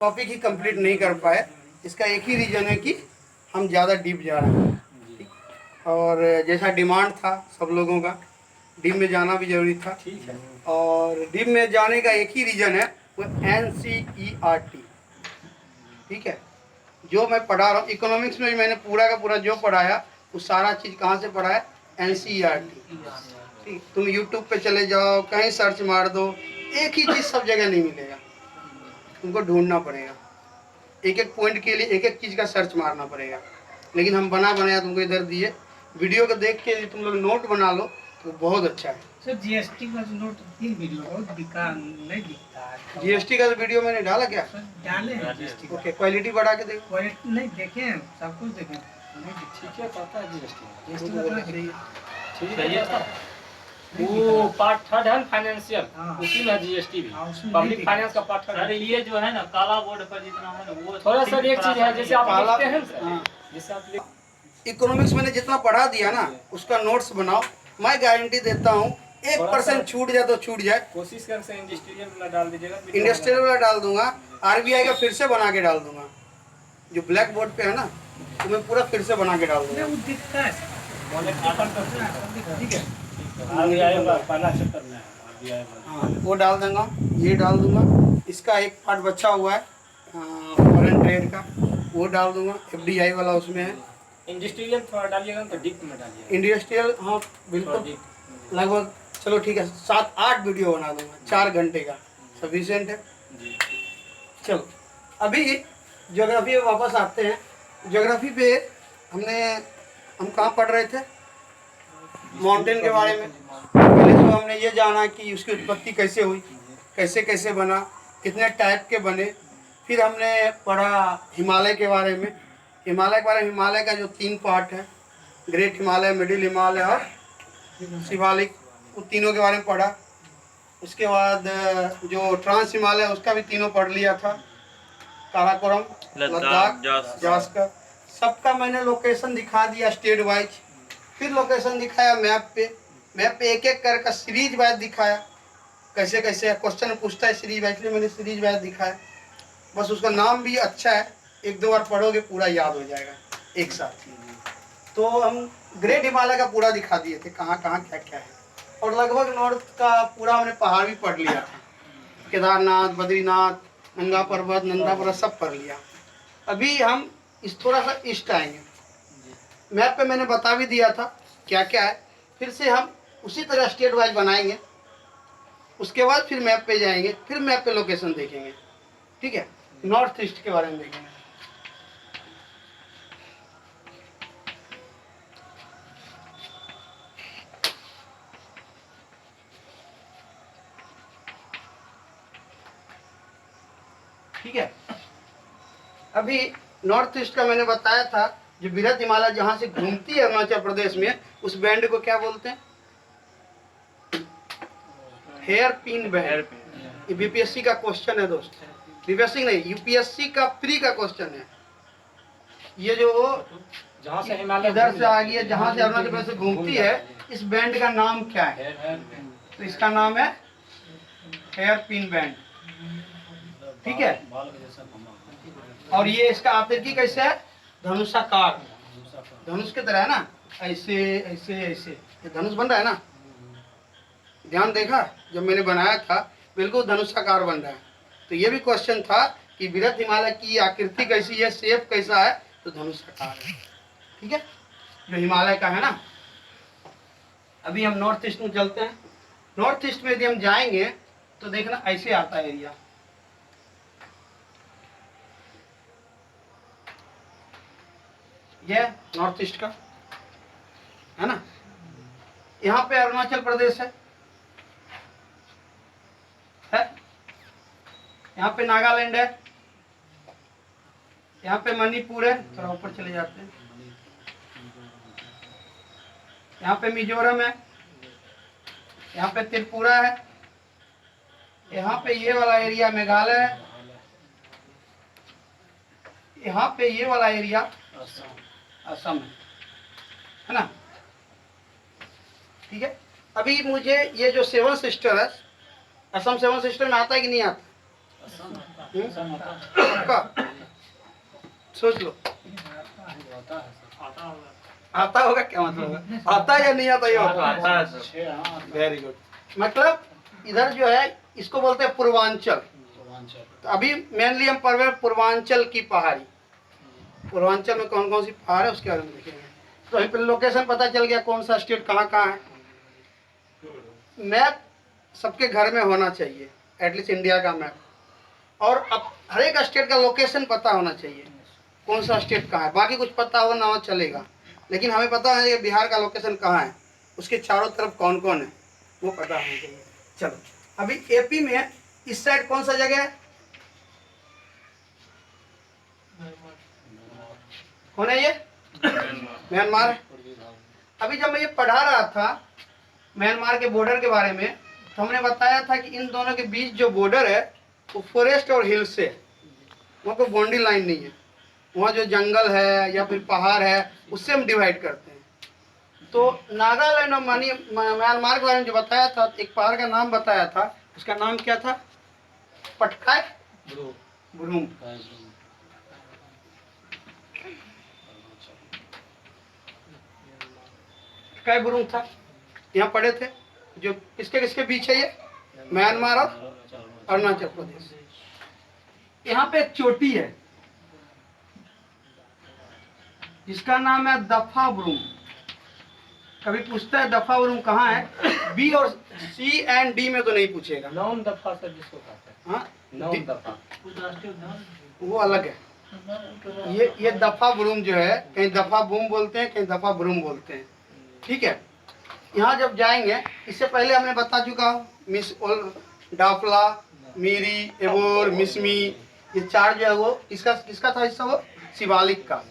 Topic ही complete नहीं कर पाए। इसका एक ही रीज़न है कि हम ज़्यादा डीप जा रहे हैं, और जैसा डिमांड था सब लोगों का, डीप में जाना भी जरूरी था। ठीक है। और डीप में जाने का एक ही रीज़न है, वो NCERT। ठीक है, जो मैं पढ़ा रहा हूँ इकोनॉमिक्स में, मैंने पूरा का पूरा जो पढ़ाया वो सारा चीज़ कहाँ से पढ़ा है? NCERT। ठीक, तुम यूट्यूब पे चले जाओ, कहीं सर्च मार दो, एक ही चीज़ सब जगह नहीं मिलेगा, तुमको ढूंढना पड़ेगा, एक एक पॉइंट के लिए एक एक चीज़ का सर्च मारना पड़ेगा। लेकिन हम बना बनाया तुमको इधर दिए, वीडियो को देख के तुम लोग नोट बना लो तो बहुत अच्छा है। सर जीएसटी का नोट 3 वीडियो बहुत दिखा नहीं दिखता है। जीएसटी का वीडियो मैंने डाला क्या? सर डाले हैं जीएसटी का। ओके, क्वालिटी बढ़ा के देखो। क्वालिटी नहीं देखे, सब कुछ देखे। ठीक है, पता है जीएसटी ठीक है। वो पार्ट थर्ड है फाइनेंशियल, उसी में जीएसटी भी, पब्लिक फाइनेंस का पार्ट थर्ड। ये जो है ना काला बोर्ड पर जितना है ना वो थोड़ा सा एक चीज है, जैसे आप लिखते हैं, जैसे आप इकोनॉमिक्स मैंने जितना पढ़ा दिया ना उसका नोट्स बनाओ, मैं गारंटी देता हूँ 1% छूट जाए तो छूट जाए। कोशिश कर से इंडस्ट्रियल वाला डाल दीजिएगा, इंडस्ट्रियल वाला डाल दूंगा, आरबीआई का फिर से बना के डाल दूंगा, जो ब्लैक बोर्ड पे है ना तो मैं पूरा फिर से बना के डाल दूंगा। ठीक है, पहला चैप्टर में है, हाँ वो डाल दूंगा, ये डाल दूंगा। इसका एक पार्ट बचा हुआ है फॉरेन ट्रेड का, वो डाल दूंगा। FDI वाला उसमें है। इंडस्ट्रियल थोड़ा डालिएगा तो डीप में डालिएगा। इंडस्ट्रियल हाँ बिल्कुल, लगभग चलो ठीक है 7-8 वीडियो बना दूंगा, 4 घंटे का सफिशिएंट है। चलो अभी ज्योग्राफी पे वापस आते हैं। ज्योग्राफी पे हम कहाँ पढ़ रहे थे? माउंटेन के बारे में। पहले तो हमने ये जाना कि उसकी उत्पत्ति कैसे हुई, कैसे कैसे बना, कितने टाइप के बने। फिर हमने पढ़ा हिमालय के बारे में। हिमालय के बारे में, हिमालय का जो 3 पार्ट है, ग्रेट हिमालय, मिडिल हिमालय और शिवालिक, उन तीनों के बारे में पढ़ा। उसके बाद जो ट्रांस हिमालय उसका भी तीनों पढ़ लिया था, काराकोरम, लद्दाख, जास्कर, सबका मैंने लोकेशन दिखा दिया स्टेट वाइज। फिर लोकेशन दिखाया मैप पे एक एक करके सीरीज वाइज दिखाया, कैसे कैसे क्वेश्चन पूछता है सीरीज वाइज, मैंने सीरीज वाइज दिखाया। बस उसका नाम भी अच्छा है, 1-2 बार पढ़ोगे पूरा याद हो जाएगा एक साथ। तो हम ग्रेट हिमालय का पूरा दिखा दिए थे, कहाँ कहाँ क्या क्या है। और लगभग नॉर्थ का पूरा हमने पहाड़ भी पढ़ लिया था, केदारनाथ, बद्रीनाथ, नंगा पर्वत, नंदा पर्वत सब पढ़ लिया। अभी हम इस थोड़ा सा ईस्ट आएंगे। मैप पे मैंने बता भी दिया था क्या क्या है, फिर से हम उसी तरह स्टेट वाइज बनाएंगे। उसके बाद फिर मैप पे जाएंगे, फिर मैप पे लोकेशन देखेंगे। ठीक है, नॉर्थ ईस्ट के बारे में देखेंगे। ठीक है, अभी नॉर्थ ईस्ट का मैंने बताया था, जो बृहद हिमालय जहाँ से घूमती है अरुणाचल प्रदेश में, उस बैंड को क्या बोलते हैं? Hair pin band. ये बीपीएससी का क्वेश्चन है दोस्त, बीपीएससी नहीं, यूपीएससी का प्री का क्वेश्चन है। ये जो जहाँ से हिमालय इधर से आ गई है, जहाँ से अरुणाचल प्रदेश से घूमती है, इस बैंड का नाम क्या है? तो इसका नाम है हेयर पिन बैंड। ठीक है, और ये इसका आकृति कैसे है? धनुषाकार, धनुष की तरह है ना, ऐसे ऐसे ऐसे ये धनुष बन रहा है ना, ध्यान देखा जब मैंने बनाया था, बिल्कुल धनुषाकार बन रहा है। तो ये भी क्वेश्चन था कि बृहद हिमालय की आकृति कैसी है, शेप कैसा है? तो धनुषाकार है। ठीक है, जो हिमालय का है ना। अभी हम नॉर्थ ईस्ट में चलते हैं। नॉर्थ ईस्ट में यदि हम जाएंगे तो देखना ऐसे आता है एरिया, ये नॉर्थ ईस्ट का है ना। यहाँ पे अरुणाचल प्रदेश है, यहाँ पे नागालैंड है, यहाँ पे मणिपुर है, थोड़ा ऊपर चले जाते हैं, यहाँ पे मिजोरम है, यहाँ पे त्रिपुरा है, यहाँ पे ये वाला एरिया मेघालय है, यहाँ पे ये वाला एरिया असम है ना। ठीक है, अभी मुझे ये जो 7 सिस्टर है, असम 7 सिस्टर में आता है कि नहीं आता? पक्का सोच लो। आता होगा क्या मतलब? आता या नहीं आता ये होता है। Very good. मतलब इधर जो है इसको बोलते हैं पूर्वांचल। तो अभी मेनली हम पढ़ रहे हैं पूर्वांचल की पहाड़ी। पूर्वांचल में कौन कौन सी पहाड़ है उसके बारे में देखेंगे। तो अभी पहले लोकेशन पता चल गया कौन सा स्टेट कहाँ कहाँ है। मैप सबके घर में होना चाहिए, एटलीस्ट इंडिया का मैप। और अब हर एक स्टेट का लोकेशन पता होना चाहिए, कौन सा स्टेट कहाँ है। बाकी कुछ पता हो ना हो चलेगा, लेकिन हमें पता है कि बिहार का लोकेशन कहाँ है, उसके चारों तरफ कौन कौन है वो पता होना चाहिए। चलो अभी एपी में इस साइड कौन सा जगह है, कौन है ये? म्यांमार। अभी जब मैं ये पढ़ा रहा था म्यांमार के बॉर्डर के बारे में, तो हमने बताया था कि इन दोनों के बीच जो बॉर्डर है वो फॉरेस्ट और हिल से, वहाँ कोई बाउंड्री लाइन नहीं है। वहाँ जो जंगल है या फिर पहाड़ है उससे हम डिवाइड करते हैं। तो नागालैंड और म्यांमार के बारे में जो बताया था, एक पहाड़ का नाम बताया था, उसका नाम क्या था? पटकाई बुरुम। पटकाई बुरुम था, यहाँ पढ़े थे। जो किसके किसके बीच है ये? म्यांमार और अरुणाचल प्रदेश। यहाँ पे एक चोटी है जिसका नाम है दफा बुरुम। कभी पूछता है दफा बुरुम कहाँ है, बी और सी एंड डी में तो नहीं पूछेगा। नौन दफा सर जिसको कहते हैं। हाँ, नौन दफा वो अलग है। ये दफा बुरुम जो है, कहीं दफा बूम बोलते हैं, कहीं दफा बुरुम बोलते हैं। ठीक है, यहाँ जब जाएंगे, इससे पहले हमने बता चुका हूँ, मिस ओल डाफला, मीरी, एबोर, मिसमी, ये चार जो है वो किसका था हिस्सा? वो शिवालिक का।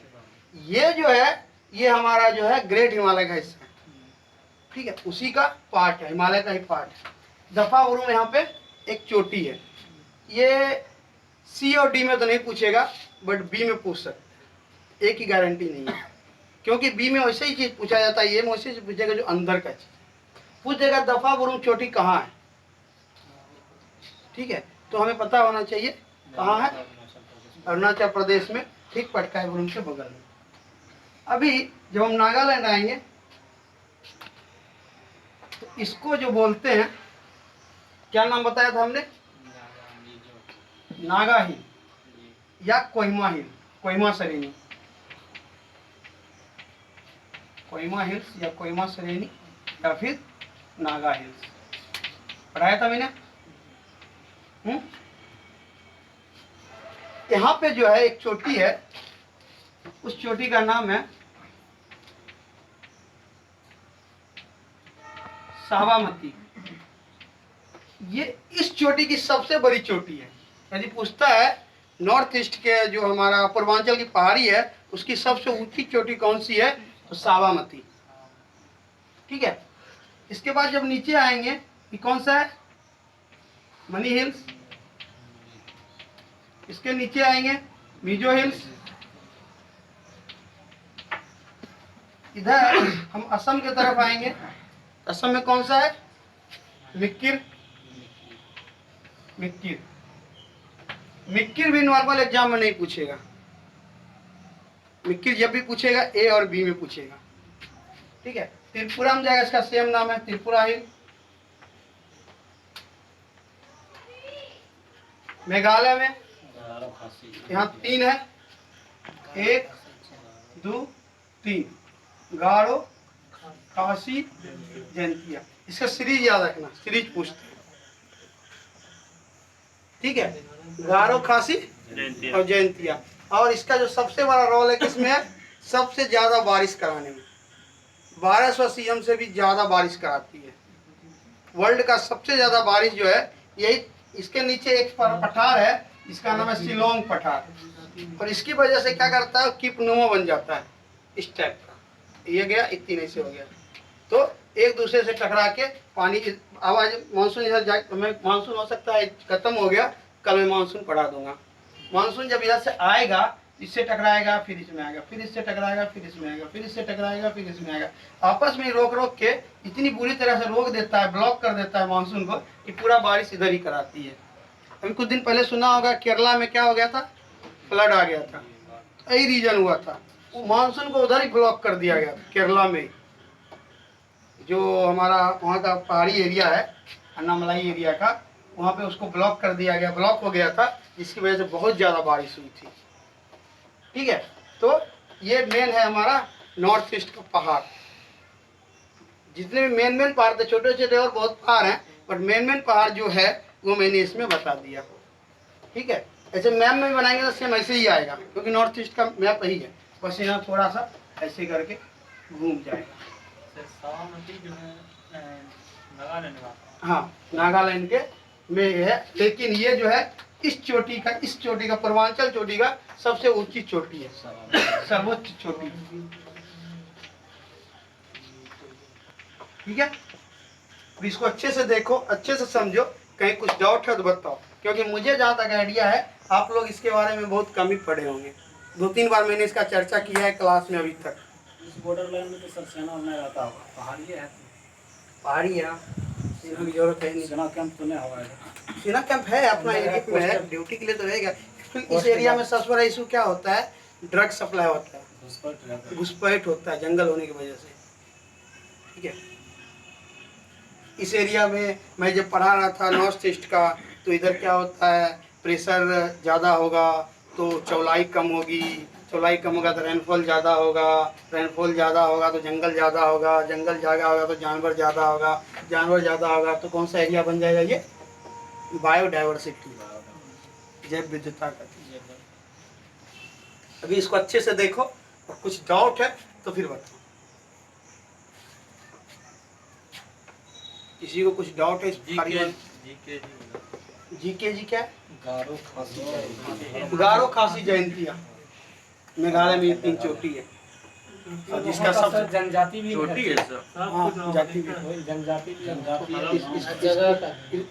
ये जो है ये हमारा जो है ग्रेट हिमालय का हिस्सा है। ठीक है, उसी का पार्ट है, हिमालय का ही पार्ट है। दफा बुरुम यहाँ पे एक चोटी है। ये सी और डी में तो नहीं पूछेगा, बट बी में पूछ सकते हैं। एक ही गारंटी नहीं है, क्योंकि बी में वैसे ही चीज पूछा जाता है, ये में वैसे ही पूछेगा जो अंदर का चीज पूछेगा। दफा बुरुम चोटी कहाँ है? ठीक है, तो हमें पता होना चाहिए कहाँ है। अरुणाचल प्रदेश में, ठीक पटकाई बुरुम के बगल में। अभी जब हम नागालैंड आएंगे तो इसको जो बोलते हैं, क्या नाम बताया था हमने? नागा हिल या कोहिमा हिल, कोहिमा श्रेणी, कोहिमा हिल्स या कोहिमा श्रेणी या फिर नागा हिल्स पढ़ाया था मैंने। यहाँ पे जो है एक चोटी है, उस चोटी का नाम है साबरमती। ये इस चोटी की सबसे बड़ी चोटी है। यदि पूछता है नॉर्थ ईस्ट के जो हमारा पूर्वांचल की पहाड़ी है उसकी सबसे ऊंची चोटी कौन सी है, तो साबरमती। ठीक है, इसके बाद जब नीचे आएंगे ये कौन सा है? Money hills. इसके नीचे आएंगे मिजो हिल्स। इधर हम असम की तरफ आएंगे, असम में कौन सा है? मिक्किर। मिक्किर, मिक्किर भी नॉर्मल एग्जाम में नहीं पूछेगा। मिक्किर जब भी पूछेगा ए और बी में पूछेगा। ठीक है, त्रिपुरा में जाएगा, इसका सेम नाम है त्रिपुरा हिल। मेघालय में यहाँ 3 है, 1 2 3, गारो, खासी, जयंतिया। इसका सीरीज याद रखना, सीरीज पूछते हैं। ठीक है, गारो, खासी और जयंतिया। और इसका जो सबसे बड़ा रोल है किसमें है? सबसे ज्यादा बारिश कराने में। 1200 सीएम से भी ज्यादा बारिश कराती है। वर्ल्ड का सबसे ज्यादा बारिश जो है यही। इसके नीचे एक पठार है, इसका नाम है शिलोंग पठार, और इसकी वजह से क्या करता है, कीपनुमा बन जाता है इस टाइप का। ये गया, इतनी नहीं से हो गया, तो एक दूसरे से टकरा के पानी की आवाज। मानसून इधर जा, मानसून हो सकता है खत्म हो गया, कल मैं मानसून पढ़ा दूंगा। मानसून जब इधर से आएगा, इससे टकराएगा, फिर इसमें आएगा, फिर इससे टकराएगा, फिर इसमें आएगा, फिर इससे टकराएगा, फिर इसमें आएगा। आपस में रोक रोक के इतनी बुरी तरह से रोक देता है, ब्लॉक कर देता है मानसून को, कि पूरा बारिश इधर ही कराती है। अभी कुछ दिन पहले सुना होगा केरला में क्या हो गया था, फ्लड आ गया था, यही रीजन हुआ था। वो मानसून को उधर ही ब्लॉक कर दिया गया केरला में। जो हमारा वहाँ का पहाड़ी एरिया है अन्नामलाई एरिया का, वहाँ पे उसको ब्लॉक कर दिया गया, ब्लॉक हो गया था, जिसकी वजह से बहुत ज़्यादा बारिश हुई थी। ठीक है, तो ये मेन है हमारा नॉर्थ ईस्ट का पहाड़। जितने भी मेन पहाड़ थे, छोटे छोटे और बहुत पहाड़ हैं, बट मेन पहाड़ जो है वो मैंने इसमें बता दिया। ठीक है, ऐसे मैप में बनाएंगे तो सेम ऐसे ही आएगा, क्योंकि नॉर्थ ईस्ट का मैप यही है। बस यहाँ थोड़ा सा ऐसे करके घूम जाएगा। हाँ, नागालैंड के में है, लेकिन ये जो है इस चोटी का पूर्वांचल चोटी का सबसे ऊंची चोटी है, सर्वोच्च चोटी। ठीक है, अब इसको अच्छे से देखो, अच्छे से समझो, कहीं कुछ डाउट है तो बताओ, क्योंकि मुझे जहाँ तक आइडिया है आप लोग इसके बारे में बहुत कम ही पढ़े होंगे। 2-3 बार मैंने इसका चर्चा किया है क्लास में अभी तक। इस बॉर्डर लाइन में तो सर सेना में रहता होगा, पहाड़ी है, पहाड़ी है, सेना की जरूरत है नहीं। सेना कैंप तो नहीं होगा, सेना कैंप है अपना एरिया में है, ड्यूटी के लिए तो रहेगा। इस एरिया में सबसे बड़ा इशू क्या होता है, ड्रग सप्लाई होता है, घुसपैठ होता है जंगल होने की वजह से। ठीक है, इस एरिया में मैं जब पढ़ा रहा था नॉर्थ ईस्ट का, तो इधर क्या होता है, प्रेशर ज़्यादा होगा तो चौलाई कम होगी, चौलाई कम होगा तो रेनफॉल ज़्यादा होगा, रेनफॉल ज़्यादा होगा तो जंगल ज़्यादा होगा, जंगल ज़्यादा होगा तो जानवर ज़्यादा होगा, जानवर ज़्यादा होगा तो कौन सा एरिया बन जाएगा, ये बायोडाइवर्सिटी, जैव विविधता का। अभी इसको अच्छे से देखो, और कुछ डाउट है तो फिर बताओ। किसी को कुछ डाउट है इस जीके जी क्या है? गारो खासी जयंतिया मेघालय में ये 3 चोटी है, और जिसका सबसे जनजाति भी छोटी है सर। हाँ, जाति भी जनजाति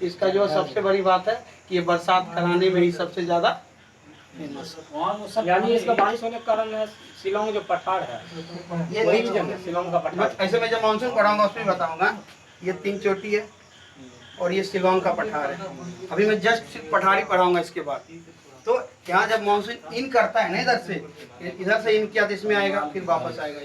इसका जो सबसे बड़ी बात है कि ये बरसात कराने में ही सबसे ज्यादा फेमस है। यानी इसका बारिश होने के कारण है शिलोंग जो पठार है, ये वही 3 जगह शिलोंग का पठार। ऐसे मैं जब मानसून पढ़ाऊंगा उसमें बताऊंगा। ये 3 चोटी है और ये शिलोंग का पठार है। अभी मैं जस्ट पठारी पढ़ाऊंगा इसके बाद। तो यहाँ जब मानसून इन करता है ना, इधर से इन किया तो इसमें आएगा, फिर वापस आएगा,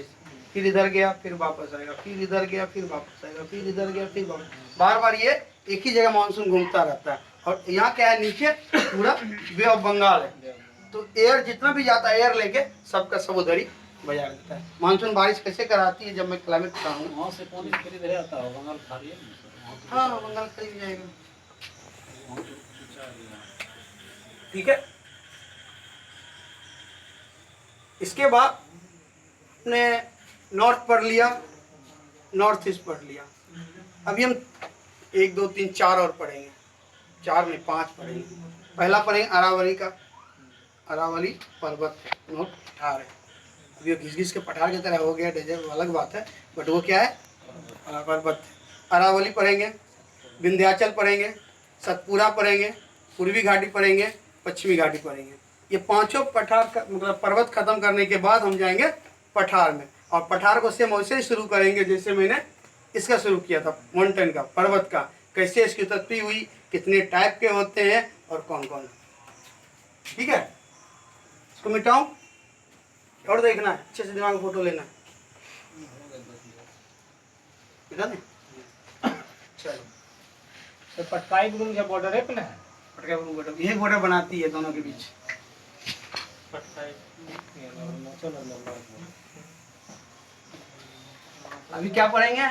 फिर इधर गया, फिर वापस आएगा, फिर इधर गया, फिर वापस आएगा, फिर इधर गया, फिर वापस, बार बार ये एक ही जगह मानसून घूमता रहता है। और यहाँ क्या है, नीचे पूरा बे ऑफ बंगाल है, तो एयर जितना भी जाता है एयर लेके सबका सब उधर ही बजा देता है। मानसून बारिश कैसे कराती है, जब मैं क्लाइमेट पढ़ाऊंगा। वहाँ से पानी खरीद रहता है, बंगाल खाड़ी है। हाँ, बंगाल खरीद जाएगा। ठीक है, इसके बाद ने नॉर्थ पढ़ लिया, नॉर्थ ईस्ट पढ़ लिया। अभी हम 1, 2, 3, 4 और पढ़ेंगे, 4 में 5 पढ़ेंगे। पहला पढ़ेंगे अरावली का, अरावली पर्वत नोट पठार है। अभी घिस घिस के पठार की तरह हो गया, डेजर्ट अलग बात है, बट वो क्या है, पर्वत है। अरावली पढ़ेंगे, विंध्याचल पढ़ेंगे, सतपुरा पढ़ेंगे, पूर्वी घाटी पढ़ेंगे, पश्चिमी घाटी पढ़ेंगे। ये 5 पठार मतलब पर्वत खत्म करने के बाद हम जाएंगे पठार में, और पठार को सेम वैसे ही शुरू करेंगे जैसे मैंने इसका शुरू किया था, माउंटेन का, पर्वत का, कैसे इसकी उत्पत्ति हुई, कितने टाइप के होते हैं और कौन कौन। ठीक है, इसको मिटाऊं और देखना है, अच्छे से दिमाग में फोटो लेना है। चलो, तो पटकाई गुरुंग जो बॉर्डर है पे ना है, पटका बॉर्डर, यही बॉर्डर बनाती है दोनों के बीच। अभी क्या पढ़ेंगे,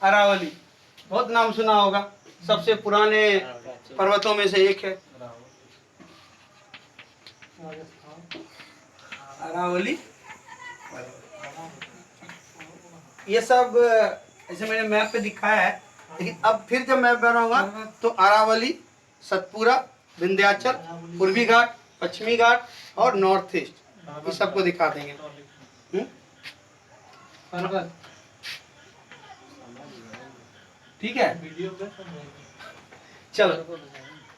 अरावली, बहुत नाम सुना होगा, सबसे पुराने पर्वतों में से एक है अरावली। ये सब ऐसे मैंने मैप पे दिखाया है, लेकिन अब फिर जब मैप बनाऊंगा तो अरावली, सतपुरा, विंध्याचल, पूर्वी घाट, पश्चिमी घाट और नॉर्थ ईस्ट, इस सबको दिखा देंगे। ठीक है, चलो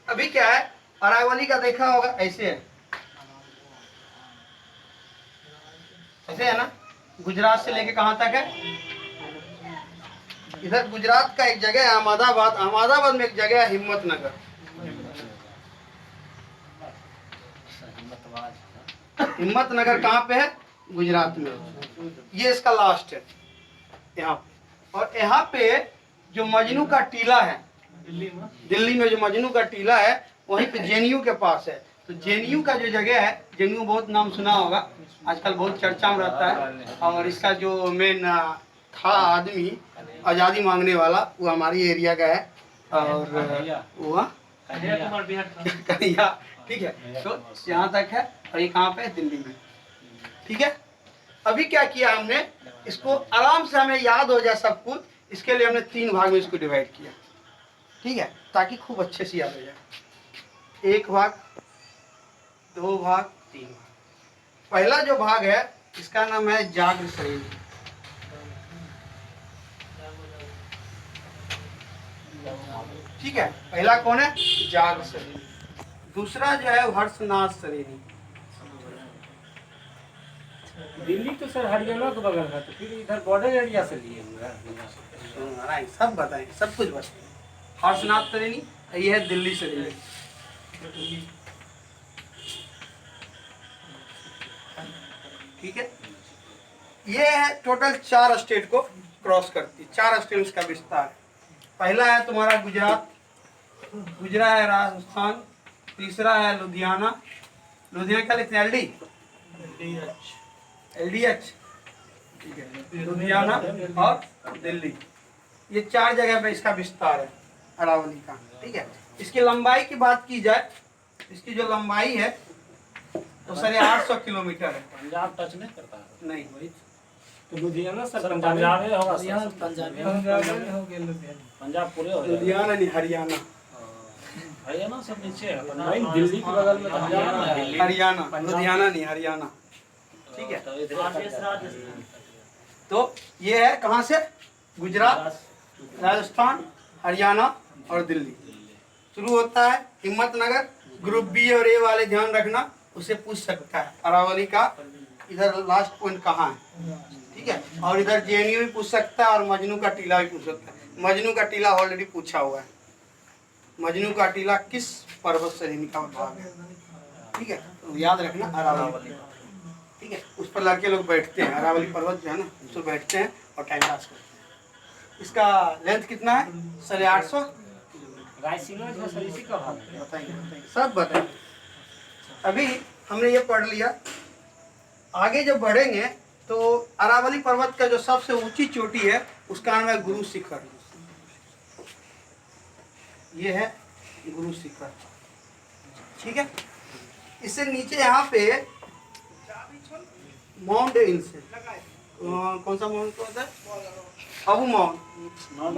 अभी क्या है, अरावली का देखा होगा, ऐसे है, ऐसे है ना, गुजरात से लेके कहाँ तक है, इधर गुजरात का एक जगह है अहमदाबाद, अहमदाबाद में एक जगह है हिम्मतनगर, हिम्मत नगर कहाँ पे है? गुजरात में। ये इसका लास्ट है यहाँ पे। और यहाँ पे जो मजनू का टीला है, दिल्ली में जो मजनू का टीला है, वहीं पे जेएनयू के पास है। तो जेएनयू का जो जगह है, जेएनयू बहुत नाम सुना होगा, आजकल बहुत चर्चा में रहता है। और इसका जो मेन था आदमी आज़ादी मांगने वाला, वो हमारी एरिया का है। और वो कन्हैया, ठीक है। तो यहाँ तक है। और ये कहाँ पे है? दिल्ली में। ठीक है। अभी क्या किया हमने, इसको आराम से हमें याद हो जाए सब कुछ, इसके लिए हमने 3 भाग में इसको डिवाइड किया। ठीक है, ताकि खूब अच्छे से याद हो जाए। 1 भाग, 2 भाग, 3 भाग। पहला जो भाग है इसका नाम है जागृत शरीर। ठीक है, पहला कौन है? जागृत शरीर। दूसरा जो है हर्षनाथ शरीर। दिल्ली तो सर हरियाणा के बगल है, तो फिर इधर बॉर्डर एरिया से लिए हुए हैं। सब बताएं, सब कुछ बताएं। हर्षनाथ शरीर, ये है दिल्ली शरीर। ठीक है, ये है टोटल 4 स्टेट को क्रॉस करती, 4 स्टेट का विस्तार। पहला है तुम्हारा गुजरात, दूसरा है राजस्थान, तीसरा है लुधियाना। लुधियाना क्या लिखते हैं? LDH। ठीक है, लुधियाना और दिल्ली, ये 4 जगह पे इसका विस्तार है अरावली का। ठीक है, इसकी लंबाई की बात की जाए, इसकी जो लंबाई है वो 850 किलोमीटर है। पंजाब टच नहीं करता है? नहीं, तो लुधियाना सर पंजाब में होगा। पंजाब पूरे हो लुधियाना नहीं, हरियाणा। हरियाणा सब नीचे है, नहीं दिल्ली के बगल में हरियाणा, लुधियाना नहीं, हरियाणा। ठीक है, तो ये है कहाँ से? गुजरात, राजस्थान, हरियाणा और दिल्ली। शुरू होता है हिम्मतनगर। ग्रुप बी और ए वाले ध्यान रखना, उसे पूछ सकता है अरावली का इधर लास्ट पॉइंट कहाँ है। ठीक है, और इधर जेएनयू भी पूछ सकता है और मजनू का टीला भी पूछ सकता है। मजनू का टीला ऑलरेडी पूछा हुआ है। मजनू का टीला किस पर्वत श्रेणी का भाग है? ठीक है, तो याद रखना अरावली। ठीक है, उस पर लड़के लोग बैठते हैं, अरावली पर्वत जो है ना, उस पर बैठते हैं और टाइम पास करते हैं। इसका लेंथ कितना है? 850। बताइए, सब बताइए। अभी हमने ये पढ़ लिया, आगे जब बढ़ेंगे तो अरावली पर्वत का जो सबसे ऊंची चोटी है उसका नाम है गुरु शिखर। ये है गुरु शिखर। ठीक है, इससे नीचे यहाँ पे माउंट हिल्स है। कौन सा माउंट होता है? Abu mount,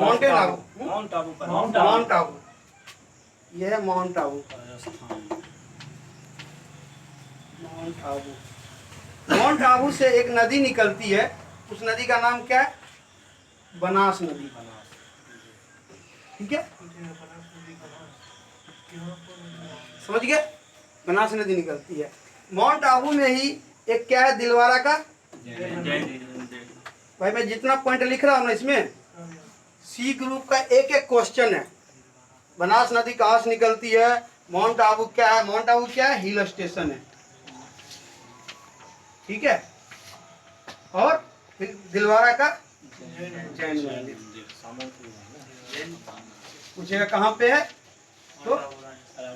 mountain Abu, mount Abu. यह है माउंट आबू। माउंट आबू से एक नदी निकलती है, उस नदी का नाम क्या है? बनास नदी। ठीक है, समझ गए? बनास नदी निकलती है। माउंट आबू में ही एक क्या है? दिलवारा का। भाई मैं जितना पॉइंट लिख रहा हूँ ना, इसमें सी ग्रुप का एक एक क्वेश्चन है। बनास नदी कहाँ से निकलती है? माउंट आबू क्या है? माउंट आबू क्या है? हिल स्टेशन है। ठीक है, और दिलवारा का जैन मंदिर। पूछेगा कहाँ पे है, तो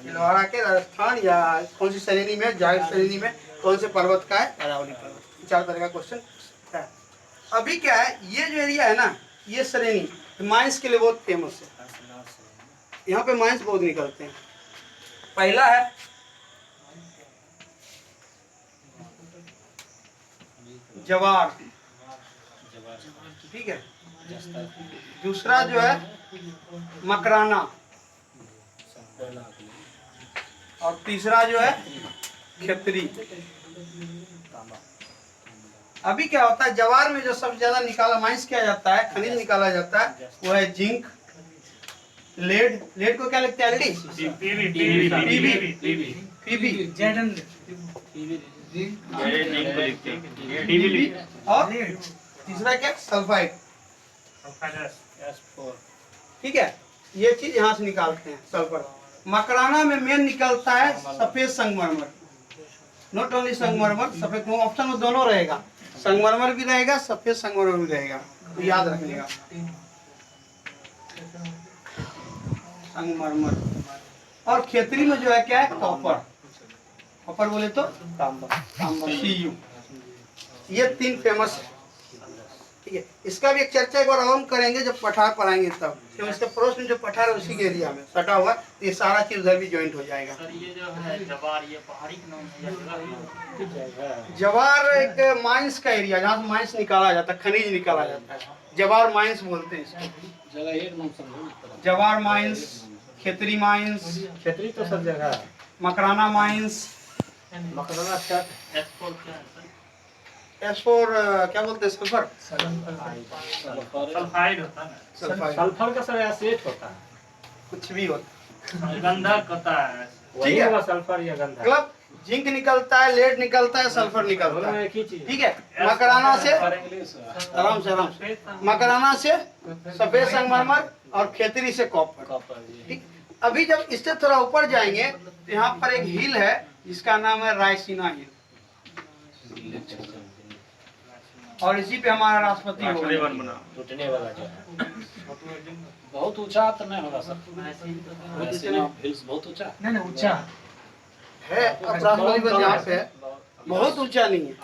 दिलवारा के राजस्थान या कौन सी श्रेणी में? जागृत श्रेणी में। कौन से पर्वत का है? अरावली पर्वत। 4 तरह का क्वेश्चन है। अभी क्या है, ये जो एरिया है ना, ये श्रेणी माइंस के लिए बहुत फेमस है। यहाँ पे माइंस बहुत निकलते हैं। पहला है जवार। ठीक है, दूसरा जो है मकराना, और तीसरा जो है खेतरी। अभी क्या होता है, जवार में जो सबसे ज्यादा निकाला माइंस किया जाता है, खनिज निकाला जाता है, वो है जिंक, लेड। लेड को क्या लिखते हैं? पीबी। और तीसरा क्या? सल्फाइड। ठीक है, ये चीज यहाँ से निकालते हैं, सल्फर। मकराना में मेन निकलता है सफेद संगमरमर। नॉट ओनली संगमरमर, सफेद क्रोम ऑप्शन में दोनों रहेगा, संगमरमर भी रहेगा, सफेद संगमरमर भी रहेगा, तो याद रखिएगा। संगमरमर और खेतरी में जो है क्या है, कॉपर, कॉपर बोले तो तांबा, CU, ये 3 फेमस है। ठीक है, इसका भी एक चर्चा एक बार हम करेंगे जब पठार पढ़ाएंगे तब, क्योंकि इसका प्रश्न जो पठार है उसी के एरिया में सटा हुआ, तो ये सारा चीज उधर भी ज्वाइंट हो जाएगा। सर ये जो है जवार, ये पहाड़ी का नाम है या जगह का नाम? जवार एक माइंस का एरिया जहाँ से माइंस निकाला जाता है, खनिज निकाला जाता है, जवार माइंस बोलते हैं इसको। जगह एक नाम समझो, जवार माइंस, खेतरी माइंस, क्षेत्रीय तो सब जगह है। मकराना माइंस, मकराना क्या एक्सपोर्ट क्या है सर? S4 क्या बोलते हैं, सल्फर, सल्फाइड होता है ना? सल्फर का सर एसिड होता है, कुछ भी होता गंधक होता है। ठीक है। वही सल्फर या गंधक, मतलब जिंक निकलता है, लेड निकलता है, सल्फर निकलता दोनों है। एक ही चीज। ठीक है, मकराना से इंग्लिश आराम से मकराना से सफेद संगमरमर और खेतरी से कॉपर। कॉपर जी। ठीक, अभी जब इससे थोड़ा ऊपर जाएंगे तो यहाँ पर एक हिल है जिसका नाम है रायसीना हिल, और इसी पे हमारा राष्ट्रपति होगा। टूटने वाला जो है बहुत ऊंचा तो नहीं होगा सर, हिल्स बहुत ऊंचा नहीं ऊंचा है, अब राष्ट्रपति भवन यहाँ पे है, बहुत ऊंचा नहीं है,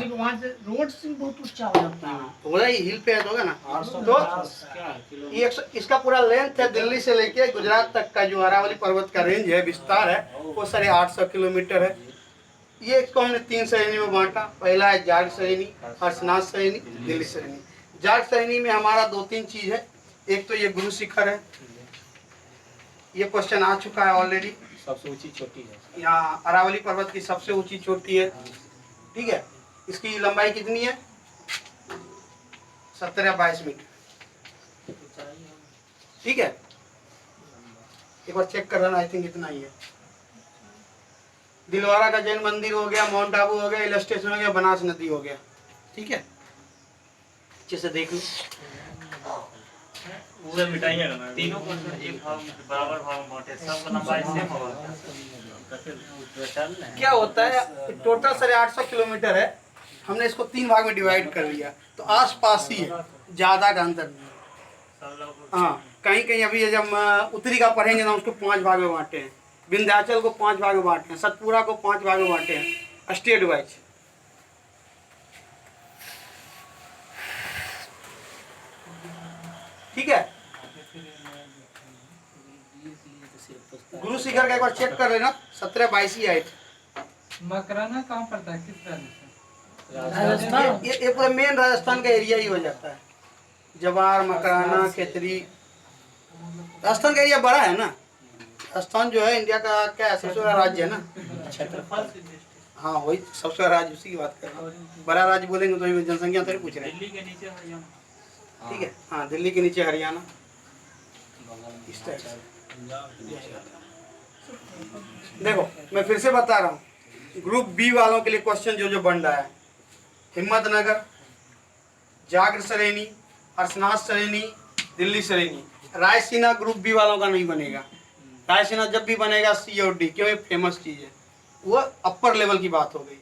वहाँ से रोड से बहुत ऊंचा हो जाता है। थोड़ा ही हिल पे है तो होगा ना। तो क्या है किलो ये इसका पूरा लेंथ है, दिल्ली से लेके गुजरात तक का जो अरावली पर्वत का रेंज है, विस्तार है, वो 850 किलोमीटर है। ये इसको हमने 3 श्रेणी में बांटा। पहला है जाट श्रेणी, हर्षनाथ श्रेणी, दिल्ली श्रेणी। जाट श्रेणी में हमारा 2-3 चीज है, एक तो ये गुरु शिखर है, ये क्वेश्चन आ चुका है ऑलरेडी, सबसे ऊंची चोटी है, यहाँ अरावली पर्वत की सबसे ऊंची चोटी है। ठीक है, इसकी लंबाई कितनी है, 17-22 मीटर। ठीक है, एक बार चेक कर लेना, आई थिंक इतना ही है। दिलवारा का जैन मंदिर हो गया, माउंट आबू हो गया, हिल स्टेशन हो गया, बनास नदी हो गया। ठीक है, अच्छे से देख लो। वो मिटाइएगा ना, तीनों को एक भाग में बराबर भाग में बांटे, सब लंबाई सेम होगा। क्या होता है, टोटल 850 किलोमीटर है, हमने इसको 3 भाग में डिवाइड कर लिया, तो आस-पास ही है, ज्यादा का अंतर नहीं है। हाँ, कहीं कहीं अभी जब हम उत्तरी का पढ़ेंगे ना, उसको 5 भाग में बांटे हैं, विंध्याचल को 5 भाग में बांटे हैं, सतपुरा को 5 भाग में बांटे हैं, स्टेट वाइज। ठीक है, गुरु शिखर का एक बार चेक कर लेना, 17-22 ही आई थी। मकराना कहाँ पड़ता है, किस तरह ये पूरा मेन राजस्थान का एरिया ही हो जाता है, जवार, मकराना, खेतरी। राजस्थान का एरिया बड़ा है ना, राजस्थान जो है इंडिया का क्या सबसे बड़ा राज्य है ना। हाँ, वही सबसे बड़ा राज्य, उसी की बात कर रहा हूँ। बड़ा राज्य बोलेंगे तो ये जनसंख्या थोड़ी पूछ रहे हैं। दिल्ली के नीचे हरियाणा। ठीक है, हाँ, दिल्ली के नीचे हरियाणा, इस टाइप से। देखो मैं फिर से बता रहा हूँ, ग्रुप बी वालों के लिए क्वेश्चन जो बन रहा है, हिम्मतनगर, जागर श्रेणी, हर्षनाथ श्रेणी, दिल्ली श्रेणी। रायसीना ग्रुप बी वालों का नहीं बनेगा। रायसीना जब भी बनेगा C और D, क्यों, ये फेमस चीज है, वो अपर लेवल की बात हो गई।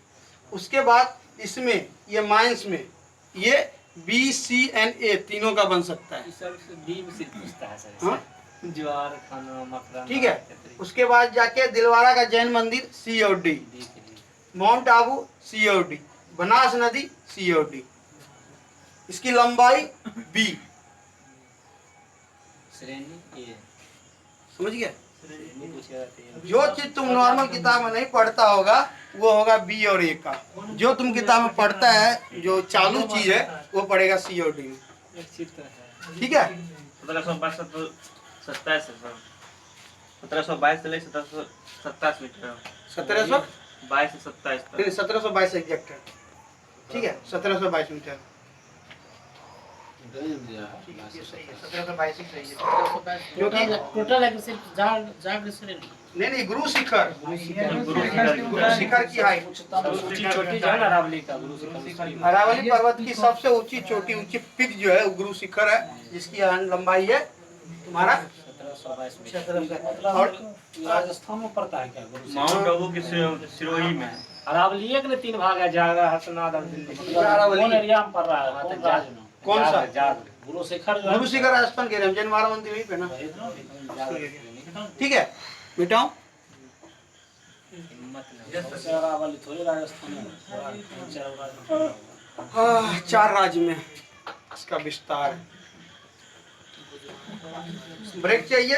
उसके बाद इसमें ये माइंस में ये B, C and A तीनों का बन सकता है। डी में सिर्फ पूछता है सर, हाँ? ज्वार खाना मकराना। ठीक है, उसके बाद जाके दिलवारा का जैन मंदिर C और D, माउंट आबू C और D, बनास नदी C और D, इसकी लंबाई B। श्रेणी ए, समझ गया? श्रेणी पूछेगा तो जो चीज तुम नॉर्मल किताब में नहीं पढ़ता होगा वो होगा B और A का, जो तुम किताब में पढ़ता है, जो चालू चीज है, वो पड़ेगा C और D में। एक चीज तो है। ठीक है, 1722 से लेकर 1727 मीटर, 1722 से 27 तक। 1722 एग्जैक्ट है। ठीक है, 1722 मीटर। ठीक है, ये सही है, 1722 ही सही है, क्योंकि टोटल है कि सिर्फ जाग श्रेणी नहीं गुरु शिखर, गुरु शिखर की हाइट, ऊंची चोटी जो है ना अरावली का, गुरु शिखर। अरावली पर्वत की सबसे ऊंची चोटी, ऊंची पीक जो है वो गुरु शिखर है, जिसकी लंबाई है तुम्हारा 1722 मीटर। 1700। और राजस्थान में पड़ता है क्या गुरु शिखर? माउंट आबू की सिरोही में है। अरावली के 3 भाग है, जागरा, हरसनाद और दिल्ली। अरावली। कौन एरिया में पड़ रहा है? कौन राज्य में? कौन सा? जाग गुरु शिखर जो है गुरु शिखर राजस्थान के जैन महाराज मंदिर वहीं पे ना। ठीक है मिटाऊं। अरावली थोड़ी राजस्थान में। 4 राज्य में इसका विस्तार है। ब्रेक चाहिए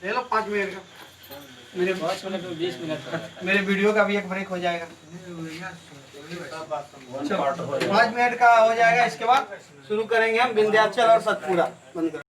ले लो 5 मिनट का। मेरे 5 मिनट में 20 मिनट मेरे वीडियो का भी एक ब्रेक हो जाएगा। 5 मिनट का हो जाएगा। इसके बाद शुरू करेंगे हम विंध्याचल और सतपुरा। बंद करो।